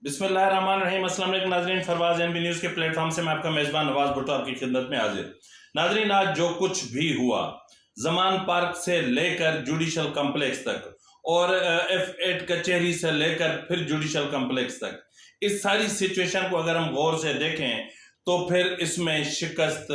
बिस्मिल्लाहिर्रहमानिर्रहीम। अस्सलाम वालेकुम नाज़रीन, फरवाज़ एनबी न्यूज़ के प्लेटफॉर्म से मैं आपका मेज़बान नवाज़ भुट्टो आपकी खिदमत में हाजिर। नाज़रीन, आज जो कुछ भी हुआ ज़मान पार्क से लेकर जुडिशल कम्प्लेक्स तक और F8 कचहरी से लेकर फिर जुडिशल कम्प्लेक्स तक, इस सारी सिचुएशन को अगर हम गौर से देखें तो फिर इसमें शिकस्त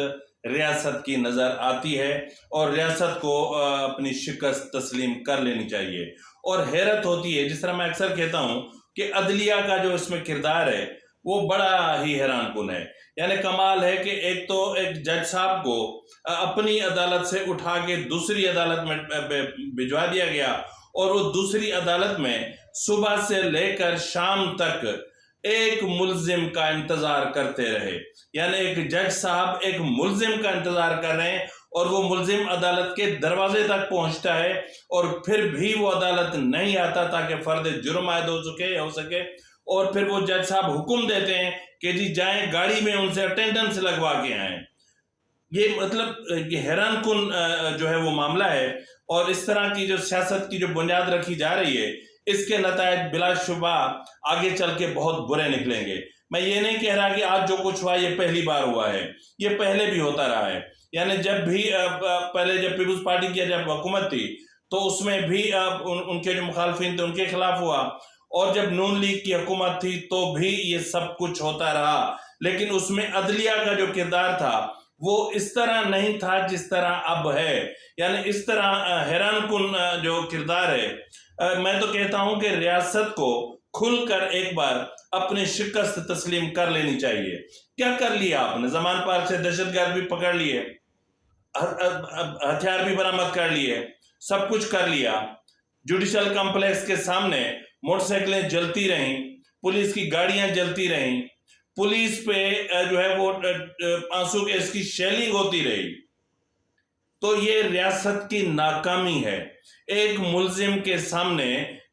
रियासत की नज़र आती है और रियासत को अपनी शिकस्त तस्लीम कर लेनी चाहिए। और हैरत होती है, जिस तरह मैं अक्सर कहता हूँ कि अदलिया का जो इसमें किरदार है वो बड़ा ही हैरान कुन है। यानी कमाल है कि एक तो एक जज साहब को अपनी अदालत से उठा के दूसरी अदालत में भिजवा दिया गया और वो दूसरी अदालत में सुबह से लेकर शाम तक एक मुल्जिम का इंतजार करते रहे। यानी एक जज साहब एक मुल्जिम का इंतजार कर रहे हैं और वो मुल्जिम अदालत के दरवाजे तक पहुंचता है और फिर भी वो अदालत नहीं आता ताकि फर्द जुर्म आयद हो सके। और फिर वो जज साहब हुक्म देते हैं कि जी जाएं, गाड़ी में उनसे अटेंडेंस लगवा के आए। ये मतलब ये हैरान कुन जो है वो मामला है। और इस तरह की जो सियासत की जो बुनियाद रखी जा रही है, इसके नतायज बिलाशुबा आगे चल के बहुत बुरे निकलेंगे। मैं ये नहीं कह रहा कि आज जो कुछ हुआ ये पहली बार हुआ है, ये पहले भी होता रहा है। यानी जब भी पहले जब पीपुल्स पार्टी की जब हुकूमत थी तो उसमें भी उनके जो मुखालफिन थे उनके खिलाफ हुआ, और जब नून लीग की हुकूमत थी तो भी ये सब कुछ होता रहा। लेकिन उसमें अदलिया का जो किरदार था वो इस तरह नहीं था जिस तरह अब है। यानी इस तरह हैरान कुन जो किरदार है। मैं तो कहता हूं कि रियासत को खुलकर एक बार अपनी शिकस्त तस्लीम कर लेनी चाहिए। क्या कर लिया आपने? ज़मान पार्क से दहशतगर्द भी पकड़ लिए, हथियार भी बरामद कर लिए, सब कुछ कर लिया। जुडिशल कॉम्प्लेक्स के सामने मोटरसाइकिलें जलती रहीं, पुलिस की गाड़ियां जलती रहीं, पुलिस पे जो है वो आंसू गैस की शेलिंग होती रही। तो ये रियासत की नाकामी है। एक मुल्जिम के सामने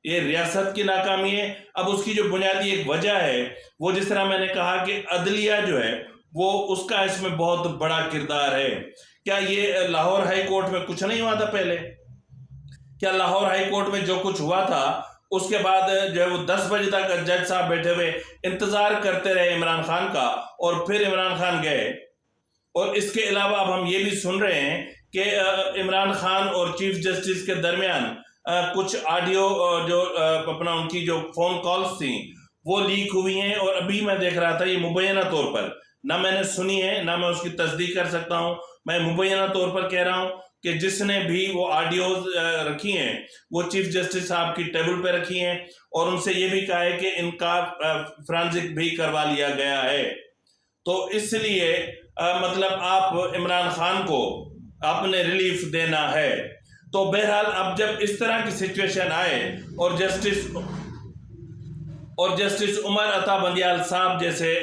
ये रियासत की नाकामी है। अब उसकी जो बुनियादी एक वजह है वो, जिस तरह मैंने कहा कि अदलिया जो है वो उसका इसमें बहुत बड़ा किरदार है। क्या ये लाहौर हाई कोर्ट में कुछ नहीं हुआ था पहले? क्या लाहौर हाई कोर्ट में जो कुछ हुआ था उसके बाद जो है वो 10 बजे तक जज साहब बैठे हुए इंतजार करते रहे इमरान खान का, और फिर इमरान खान गए। और इसके अलावा अब हम ये भी सुन रहे हैं कि इमरान खान और चीफ जस्टिस के दरमियान कुछ ऑडियो जो अपना उनकी जो फोन कॉल्स थी वो लीक हुई हैं। और अभी मैं देख रहा था, ये मुबैना तौर पर, ना मैंने सुनी है ना मैं उसकी तस्दीक कर सकता हूं, मैं मुबैना तौर पर कह रहा हूं कि जिसने भी वो ऑडियोज रखी हैं वो चीफ जस्टिस साहब की टेबल पे रखी हैं और उनसे ये भी कहा है कि इनका फ्रांसिक भी करवा लिया गया है। तो इसलिए मतलब आप इमरान खान को आपने रिलीफ देना है। तो बहरहाल अब जब इस तरह की सिचुएशन आए और जस्टिस उमर अता बंदियाल साहब जैसे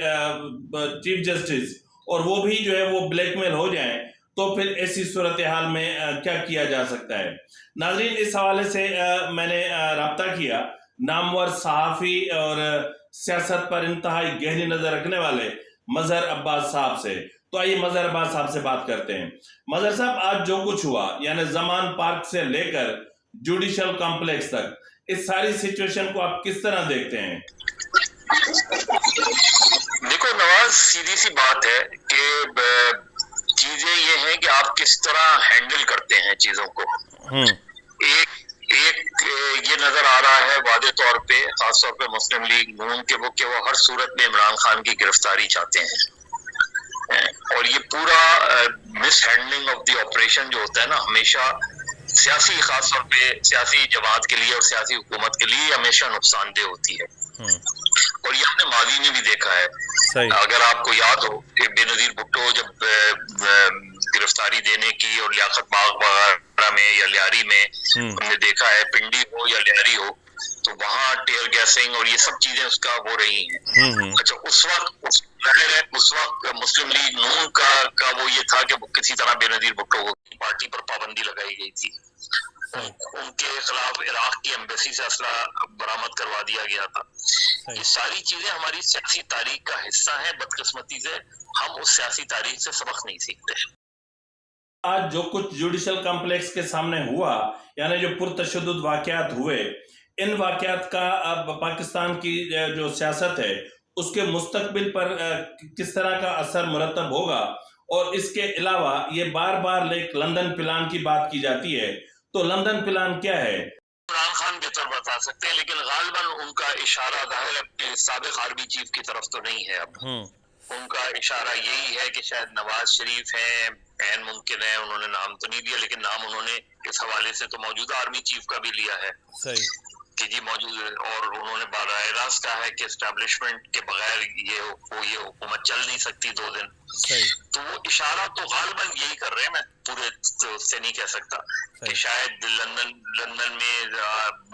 चीफ जस्टिस और वो भी जो है वो ब्लैकमेल हो जाएं, तो फिर ऐसी सूरत हाल में क्या किया जा सकता है? नाजरीन, इस हवाले से मैंने राब्ता किया नामवर सहाफ़ी और सियासत पर इंतहाई गहरी नज़र रखने वाले मजहर अब्बास साहब से। तो आइए मजहर अब्बास साहब से बात करते हैं। मजहर साहब, आज जो कुछ हुआ यानी ज़मान पार्क से लेकर जुडिशल कॉम्प्लेक्स तक, इस सारी सिचुएशन को आप किस तरह देखते हैं? देखो नवाज, सीधी सी बात है कि चीजें ये हैं कि आप किस तरह हैंडल करते हैं चीजों को। एक ये नजर आ रहा है वादे तौर पे, खासतौर पे मुस्लिम लीग नून के वो हर सूरत में इमरान खान की गिरफ्तारी चाहते हैं। और ये पूरा miss handling of the operation जो होता है ना, हमेशा सियासी, खासतौर पे सियासी जमात के लिए और सियासी हुकूमत के लिए हमेशा नुकसानदेह होती है। और ये आपने माजी में भी देखा है। अगर आपको याद हो कि बेनजीर भुट्टो जब गिरफ्तारी देने की और लियाकत बाग वगैरह में या लियारी में हमने देखा है, पिंडी हो या लियारी हो, तो वहाँ टेयर गैसिंग और ये सब चीजें उसका वो रही हैं। अच्छा, उस वक्त मुस्लिम लीग नून का वो ये था कि किसी तरह बेनजीर भुट्टो की पार्टी पर पाबंदी लगाई गई थी। उनके खिलाफ इराक की एम्बेसी से असला बरामद करवा दिया गया था। ये सारी चीजें हमारी सियासी तारीख का हिस्सा है। बदकिस्मती से हम उस सियासी तारीख से सबक नहीं सीखते। आज जो कुछ जुडिशल कॉम्प्लेक्स के सामने हुआ, यानी जो पुरतशद्दुद वाकयात हुए, ان واقعات کا اب پاکستان کی جو سیاست ہے اس کے مستقبل پر کس طرح کا اثر مرتب ہوگا؟ اور اس کے علاوہ یہ بار بار لندن پلان کی بات کی جاتی ہے، تو لندن پلان کیا ہے؟ عمران خان بہتر بتا سکتے ہیں، لیکن غالباً ان کا اشارہ ظاہر ہے سابق آرمی چیف کی طرف تو نہیں ہے اب۔ ان کا اشارہ یہی ہے کہ شاید نواز شریف ہیں، عین ممکن ہے، انہوں نے نام تو نہیں لیا لیکن نام انہوں نے اس حوالے سے تو موجودہ آرمی چیف کا بھی لیا ہے کہ جی موجود ہے، اور انہوں نے براہ راست کہا ہے کہ اسٹیبلشمنٹ کے بغیر یہ حکومت چل نہیں سکتی 2 دن۔ تو وہ اشارہ تو غالباً یہی کر رہے ہیں، میں پورے سے نہیں کہہ سکتا کہ شاید لندن میں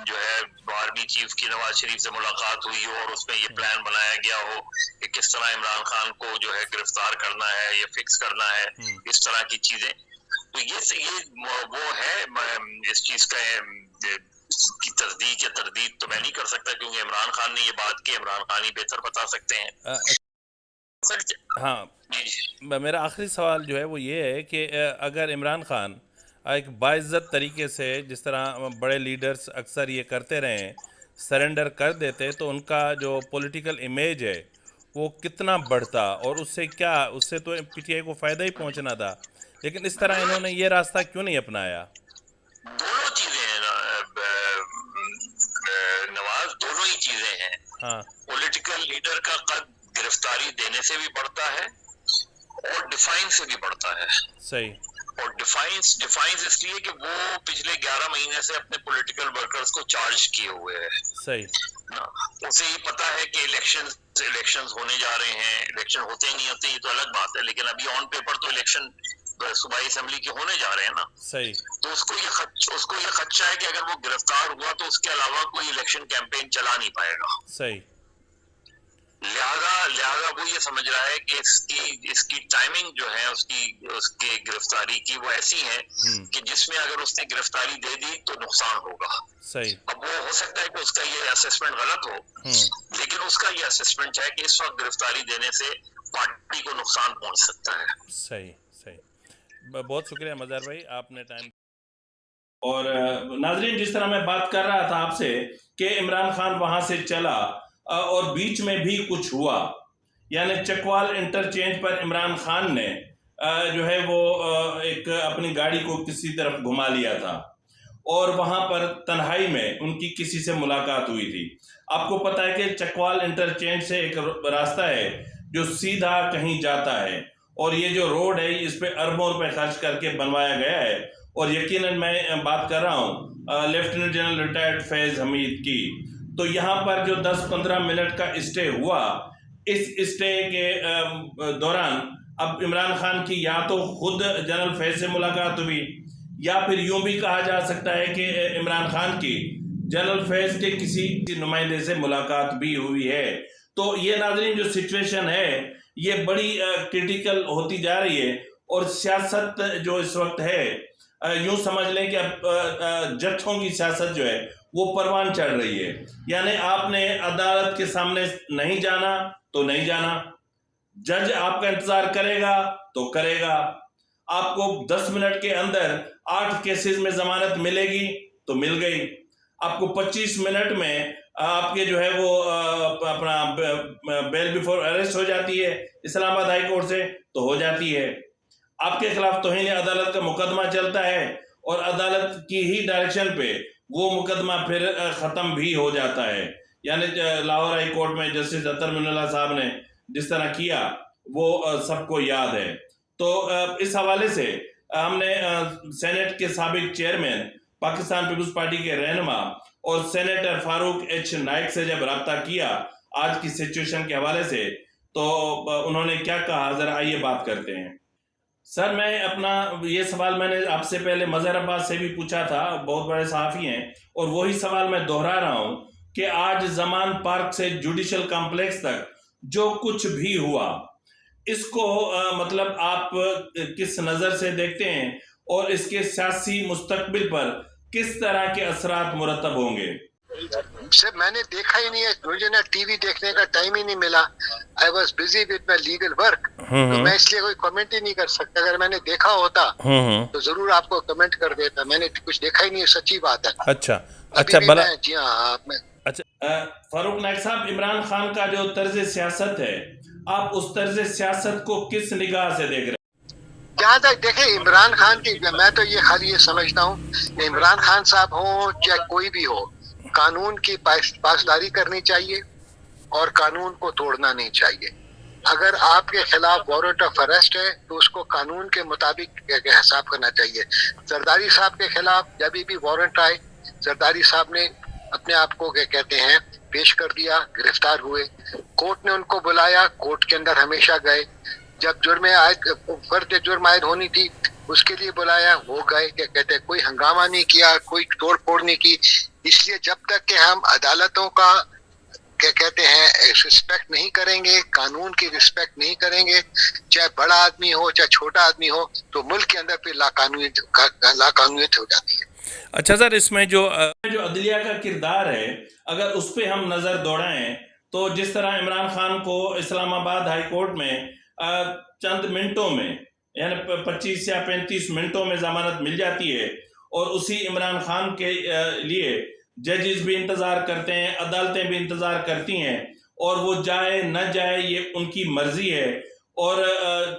جو ہے آرمی چیف کی نواز شریف سے ملاقات ہوئی ہو اور اس میں یہ پلان بنایا گیا ہو کہ کس طرح عمران خان کو جو ہے گرفتار کرنا ہے یا فکس کرنا ہے، اس طرح کی چیزیں۔ تو یہ وہ ہے اس چیز کا کی تصدیق یا تردید تو میں نہیں کر سکتا کیونکہ عمران خان نے یہ بات کی، عمران خان ہی بہتر بتا سکتے ہیں۔ ہاں، میرا آخری سوال جو ہے وہ یہ ہے کہ اگر عمران خان ایک باعزت طریقے سے، جس طرح بڑے لیڈرز اکثر یہ کرتے رہے ہیں، سرنڈر کر دیتے تو ان کا جو پولیٹیکل امیج ہے وہ کتنا بڑھتا، اور اس سے تو پی ٹی آئی کو فائدہ ہی پہنچنا تھا، لیکن اس طرح انہوں نے یہ راستہ کیوں نہیں اپنایا؟ دونوں چیزیں ہیں نواز، دونوں ہی چیزیں ہیں۔ ہاں، پولیٹیکل لیڈر کا قد گرفتاری دینے سے بھی بڑھتا ہے اور ڈیفائن سے بھی بڑھتا ہے۔ صحیح۔ اور ڈیفائنس اس لیے کہ وہ پچھلے 11 مہینے سے اپنے پولیٹیکل ورکرز کو چارج کیے ہوئے ہے۔ صحیح۔ اسے یہ پتا ہے کہ الیکشنز ہونے جا رہے ہیں، الیکشن ہوتے ہی نہیں ہوتے یہ تو الگ بات ہے، لیکن ابھی آن پیپر تو الیکشن صوبائی اسمبلی کے ہونے جا رہے ہیں نا۔ صحیح۔ تو اس کو یہ خدشہ ہے کہ اگر وہ گرفتار ہوا تو اس کے علاوہ کوئی الیکشن کیمپین چلا نہیں پائے گا۔ صحیح۔ لہذا وہ یہ سمجھ رہا ہے کہ اس کی ٹائمنگ جو ہے اس کے گرفتاری کی وہ ایسی ہے کہ جس میں اگر اس نے گرفتاری دے دی تو نقصان ہوگا۔ صحیح۔ اب وہ ہو سکتا ہے کہ اس کا یہ اسسمنٹ غلط ہو، لیکن اس کا یہ اسسمنٹ ہے کہ اس وقت گرفتاری دینے سے پارٹی کو نقصان پہنچ سکتا ہے۔ صحیح۔ بہت شکریہ مظہر بھائی، آپ نے ٹائم۔ اور ناظرین، جس طرح میں بات کر رہا تھا آپ سے کہ عمران خان وہاں سے چلا اور بیچ میں بھی کچھ ہوا، یعنی چکوال انٹرچینج پر عمران خان نے جو ہے وہ ایک اپنی گاڑی کو کسی طرف گھما لیا تھا اور وہاں پر تنہائی میں ان کی کسی سے ملاقات ہوئی تھی۔ آپ کو پتہ ہے کہ چکوال انٹرچینج سے ایک راستہ ہے جو سیدھا کہیں جاتا ہے، اور یہ جو روڈ ہے اس پہ اربوں روپے خرچ کر کے بنوایا گیا ہے، اور یقیناً میں بات کر رہا ہوں لیفٹیننٹ جنرل ریٹائرڈ فیض حمید کی۔ تو یہاں پر جو 10-15 منٹ کا اسٹے ہوا، اس اسٹے کے دوران اب عمران خان کی یا تو خود جنرل فیض سے ملاقات ہوئی، یا پھر یوں بھی کہا جا سکتا ہے کہ عمران خان کی جنرل فیض کے کسی نمائندے سے ملاقات بھی ہوئی ہے۔ تو یہ ناظرین جو سچویشن ہے یہ بڑی کرٹیکل ہوتی جا رہی ہے، اور سیاست جو اس وقت ہے یوں سمجھ لیں کہ اب جٹھوں کی سیاست جو ہے وہ پروان چڑھ رہی ہے، یعنی آپ نے عدالت کے سامنے نہیں جانا تو نہیں جانا، جج آپ کا انتظار کرے گا تو کرے گا، آپ کو 10 منٹ کے اندر 8 کیسز میں ضمانت ملے گی تو مل گئی، آپ کو 25 منٹ میں آپ کے جو ہے وہ اپنا بیل بیفور اریسٹ ہو جاتی ہے اسلام آباد ہائی کورٹ سے تو ہو جاتی ہے، آپ کے خلاف توہین عدالت کا مقدمہ چلتا ہے اور عدالت کی ہی ڈائریکشن پہ وہ مقدمہ پھر ختم بھی ہو جاتا ہے۔ یعنی لاہور ہائی کورٹ میں جسٹس اطہر من اللہ صاحب نے جس طرح کیا وہ سب کو یاد ہے۔ تو اس حوالے سے ہم نے سینٹ کے سابق چیئرمین، پاکستان پیپلز پارٹی کے رہنما اور سینیٹر فاروق ایچ نائک سے جب رابطہ کیا آج کی سچویشن کے حوالے سے، تو انہوں نے کیا کہا، ذرا آئیے بات کرتے ہیں۔ سر، میں اپنا یہ سوال میں نے آپ سے پہلے مظہر عباس سے بھی پوچھا تھا، بہت بڑے صحافی ہیں، اور وہی سوال میں دہرا رہا ہوں کہ آج زمان پارک سے جوڈیشل کمپلیکس تک جو کچھ بھی ہوا، اس کو مطلب آپ کس نظر سے دیکھتے ہیں اور اس کے سیاسی مستقبل پر کس طرح کے اثرات مرتب ہوں گے؟ سر میں نے دیکھا ہی نہیں ہے، مجھے نا ٹی وی دیکھنے کا ٹائم ہی نہیں ملا، I was busy with my legal work, تو میں اس لیے کوئی کمنٹ ہی نہیں کر سکتا۔ اگر میں نے دیکھا ہوتا تو ضرور آپ کو کمنٹ کر دیتا، میں نے کچھ دیکھا ہی نہیں ہے، سچی بات ہے۔ اچھا، अच्छा भला जी हाँ फारूक नाइक साहब, इमरान खान का जो तर्ज सियासत है, आप उस तर्ज सियासत को किस निगाह से देख रहे हैं? जहाँ तक देखे इमरान खान की, मैं तो ये खाली ये समझता हूँ, इमरान खान साहब हो चाहे कोई भी हो, कानून की पासदारी करनी चाहिए और कानून को तोड़ना नहीं चाहिए। अगर आपके खिलाफ वारंट ऑफ अरेस्ट है तो उसको कानून के मुताबिक हिसाब करना चाहिए। जरदारी साहब के खिलाफ जब भी वारंट आए, जरदारी साहब ने अपने आप को क्या कहते हैं पेश कर दिया, गिरफ्तार हुए, कोर्ट ने उनको बुलाया, कोर्ट के अंदर हमेशा गए। जब फर्द जुर्म आयद होनी थी उसके लिए बुलाया, वो गए, क्या कहते हैं कोई हंगामा नहीं किया, कोई तोड़ फोड़ नहीं की। इसलिए जब तक कि हम अदालतों का क्या कहते हैं रिस्पेक्ट नहीं करेंगे, कानून की रिस्पेक्ट नहीं करेंगे, चाहे बड़ा आदमी हो चाहे छोटा आदमी हो, तो मुल्क के अंदर फिर लाकानूनियत हो जाती है। अच्छा सर, इसमें जो अदलिया का किरदार है, अगर उस पर हम नज़र दौड़ाएं तो जिस तरह इमरान खान को इस्लामाबाद हाई कोर्ट में चंद मिनटों में, यानी 25 या 35 मिनटों में जमानत मिल जाती है, और उसी इमरान खान के लिए जजेस भी इंतज़ार करते हैं, अदालतें भी इंतज़ार करती हैं, और वो जाए न जाए ये उनकी मर्जी है। और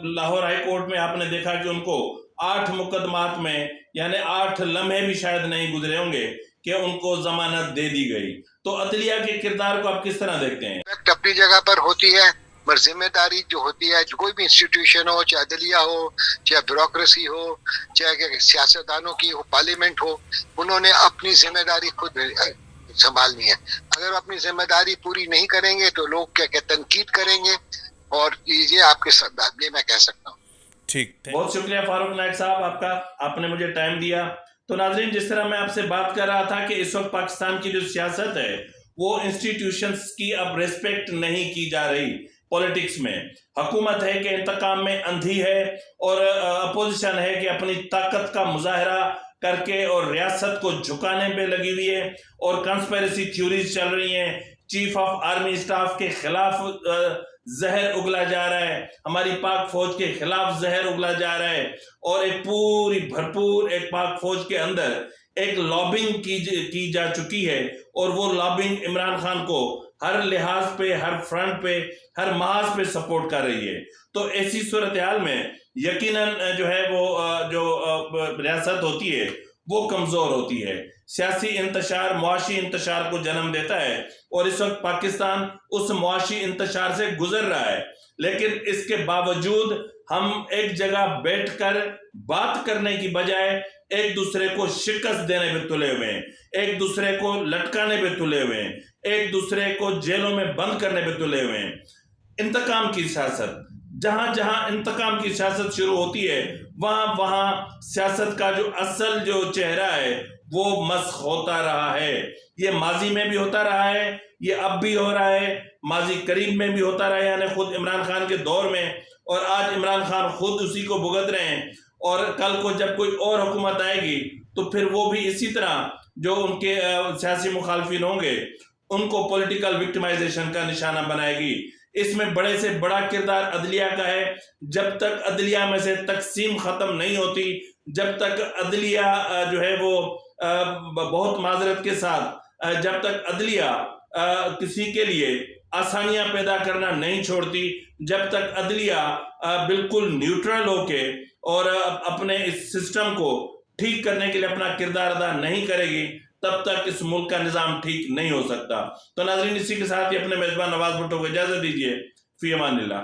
लाहौर हाई कोर्ट में आपने देखा कि उनको 8 मुकदमात में, यानी 8 लम्हे भी शायद नहीं गुजरे होंगे कि उनको जमानत दे दी गई। तो अदलिया के किरदार को आप किस तरह देखते हैं? अपनी जगह पर होती है, पर जिम्मेदारी जो होती है, जो कोई भी इंस्टीट्यूशन हो, चाहे अदलिया हो, चाहे ब्यूरोक्रेसी हो, चाहे सियासतदानों की हो, पार्लियामेंट हो, उन्होंने अपनी जिम्मेदारी खुद संभालनी है। अगर अपनी जिम्मेदारी पूरी नहीं करेंगे तो लोग क्या तनकीद करेंगे, और ये आपके साथ ये मैं कह सकता हूँ। ठीक, बहुत शुक्रिया फारूक नाइक साहब आपका, आपने मुझे टाइम दिया। तो नाजरीन, जिस तरह मैं आपसे बात कर रहा था कि इस वक्त पाकिस्तान की जो सियासत है वो इंस्टीट्यूशंस की अब रिस्पेक्ट नहीं की जा रही। पॉलिटिक्स में हुकूमत है कि इंतकाम में अंधी है, और अपोजिशन है कि अपनी ताकत का मुजाहरा करके और रियासत को झुकाने पे लगी हुई है, और कंस्पिरेसी थ्योरीज चल रही हैं। चीफ ऑफ आर्मी स्टाफ के खिलाफ जहर उगला जा रहा है, हमारी पाक फौज के खिलाफ जहर उगला जा रहा है, और एक पूरी भरपूर एक पाक फौज के अंदर एक लॉबिंग की जा चुकी है, और वो लॉबिंग इमरान खान को हर लिहाज पे, हर फ्रंट पे, हर महाज पे सपोर्ट कर रही है। तो ऐसी सूरत हाल में यकीनन जो है वो जो रियासत होती है वो कमजोर होती है। सियासी इंतशार मुआशी इंतशार को जन्म देता है, और इस वक्त पाकिस्तान उस मुआशी इंतशार से गुजर रहा है। लेकिन इसके बावजूद हम एक जगह बैठकर बात करने की बजाय एक दूसरे को शिकस्त देने पे तुले हुए हैं, एक दूसरे को लटकाने पे तुले हुए हैं, एक दूसरे को जेलों में बंद करने पे तुले हुए हैं। इंतकाम की सियासत, जहां जहां इंतकाम की सियासत शुरू होती है वहां वहां सियासत का जो असल जो चेहरा है वो मस्ख होता रहा है। ये माजी में भी होता रहा है, ये अब भी हो रहा है, माजी करीब में भी होता रहा है, यानी खुद इमरान खान के दौर में, और आज इमरान खान खुद उसी को भुगत रहे हैं। और कल को जब कोई और हुकूमत आएगी तो फिर वो भी इसी तरह जो उनके सियासी मुखालफिन होंगे उनको पॉलिटिकल विक्टिमाइजेशन का निशाना बनाएगी। इसमें बड़े से बड़ा किरदार अदलिया का है। जब तक अदलिया में से तकसीम खत्म नहीं होती, जब तक अदलिया जो है वो बहुत माजरत के साथ जब तक अदलिया किसी के लिए आसानियां पैदा करना नहीं छोड़ती, जब तक अदलिया बिल्कुल न्यूट्रल होके और अपने इस सिस्टम को ठीक करने के लिए अपना किरदार अदा नहीं करेगी, तब तक इस मुल्क का निज़ाम ठीक नहीं हो सकता। तो नाज़रीन, इसी के साथ ही अपने मेज़बान नवाज भुट्टो को इजाज़त दीजिए। फ़ी अमानिल्लाह।